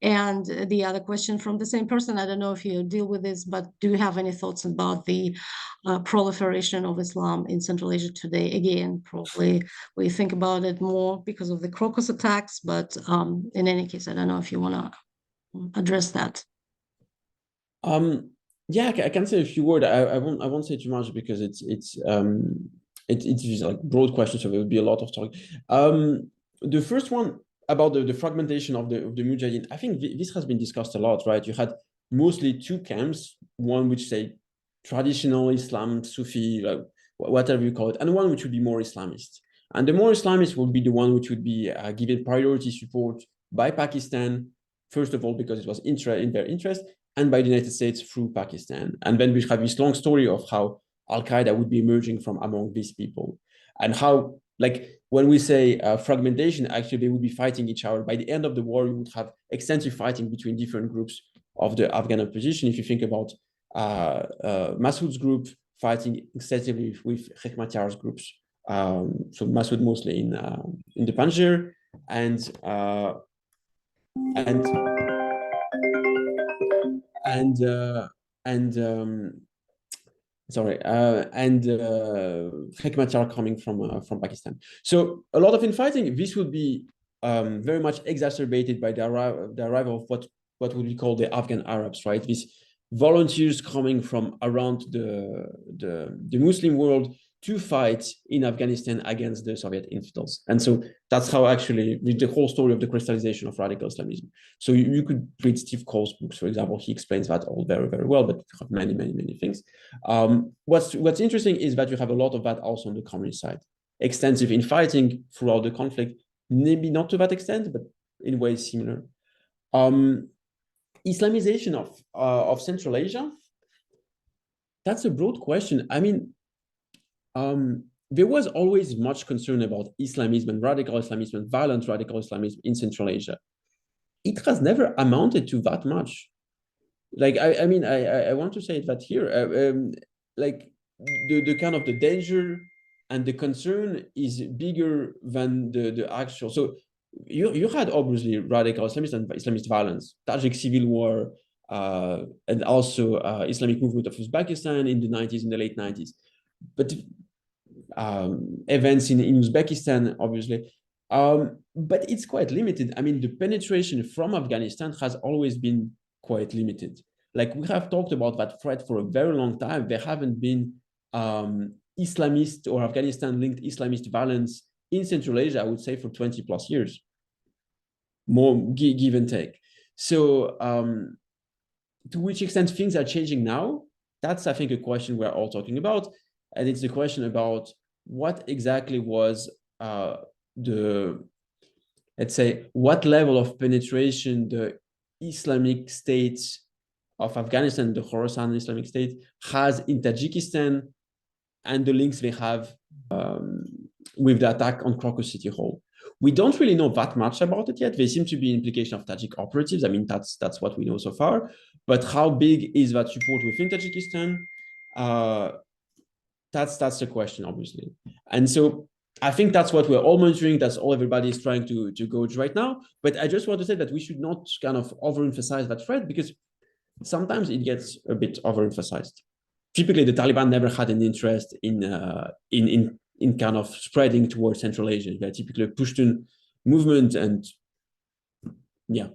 And the other question from the same person, I don't know if you deal with this, but do you have any thoughts about the proliferation of Islam in Central Asia today? Again, probably we think about it more because of the Crocus attacks, but in any case, I don't know if you want to address that. Yeah, I can say a few words. I won't say too much because it's just like broad questions, so there will be a lot of talk. The first one about the fragmentation of the Mujahideen, I think this has been discussed a lot, right? You had mostly two camps, one which say traditional Islam, Sufi, whatever you call it, and one which would be more Islamist. And the more Islamist would be the one which would be given priority support by Pakistan, first of all, because it was in their interest, and by the United States through Pakistan. And then we have this long story of how Al-Qaeda would be emerging from among these people, and how, like, when we say fragmentation, actually they would be fighting each other. By the end of the war, you would have extensive fighting between different groups of the Afghan opposition. If you think about Masoud's group fighting extensively with Hekmatyar's groups, so Masoud mostly in the Panjshir, and Hekmatyar coming from Pakistan. So a lot of infighting. This would be very much exacerbated by the arrival of what would we call the Afghan Arabs, right? These volunteers coming from around the Muslim world to fight in Afghanistan against the Soviet infidels. And so that's how actually the whole story of the crystallization of radical Islamism. So you could read Steve Cole's books, for example. He explains that all very, very well, but you have many, many, many things. What's interesting is that you have a lot of that also on the communist side. Extensive infighting throughout the conflict, maybe not to that extent, but in ways similar. Islamization of Central Asia, that's a broad question. I mean, there was always much concern about Islamism and radical Islamism and violent radical Islamism in Central Asia. It has never amounted to that much. Like, I mean, I want to say that here, like the kind of the danger and the concern is bigger than the actual. So you had obviously radical Islamist and Islamist violence, Tajik civil war, and also Islamic movement of Uzbekistan in the 90s, in the late 90s. But events in Uzbekistan, obviously. But it's quite limited. I mean, the penetration from Afghanistan has always been quite limited. Like, we have talked about that threat for a very long time. There haven't been Islamist or Afghanistan-linked Islamist violence in Central Asia, I would say, for 20 plus years, more give and take. So to which extent things are changing now, that's, I think, a question we're all talking about. And it's the question about what exactly was let's say, what level of penetration the Islamic State of Afghanistan, the Khorasan Islamic State, has in Tajikistan, and the links they have with the attack on Crocus City Hall. We don't really know that much about it yet. There seem to be implication of Tajik operatives. I mean, that's what we know so far. But how big is that support within Tajikistan? That's the question, obviously. And so I think that's what we're all monitoring. That's all everybody is trying to gauge right now. But I just want to say that we should not kind of overemphasize that threat, because sometimes it gets a bit overemphasized. Typically, the Taliban never had an interest in kind of spreading towards Central Asia. They're typically a Pushtun movement, and yeah.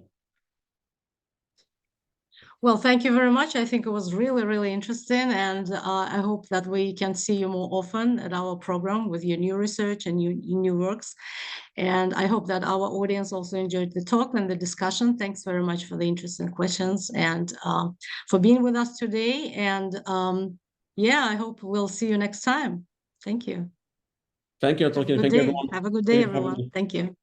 Well, thank you very much. I think it was really, really interesting. And I hope that we can see you more often at our program with your new research and new works. And I hope that our audience also enjoyed the talk and the discussion. Thanks very much for the interesting questions and for being with us today. And yeah, I hope we'll see you next time. Thank you. Thank you, Tolkien. Thank you, everyone. Have a good day, everyone. Thank you.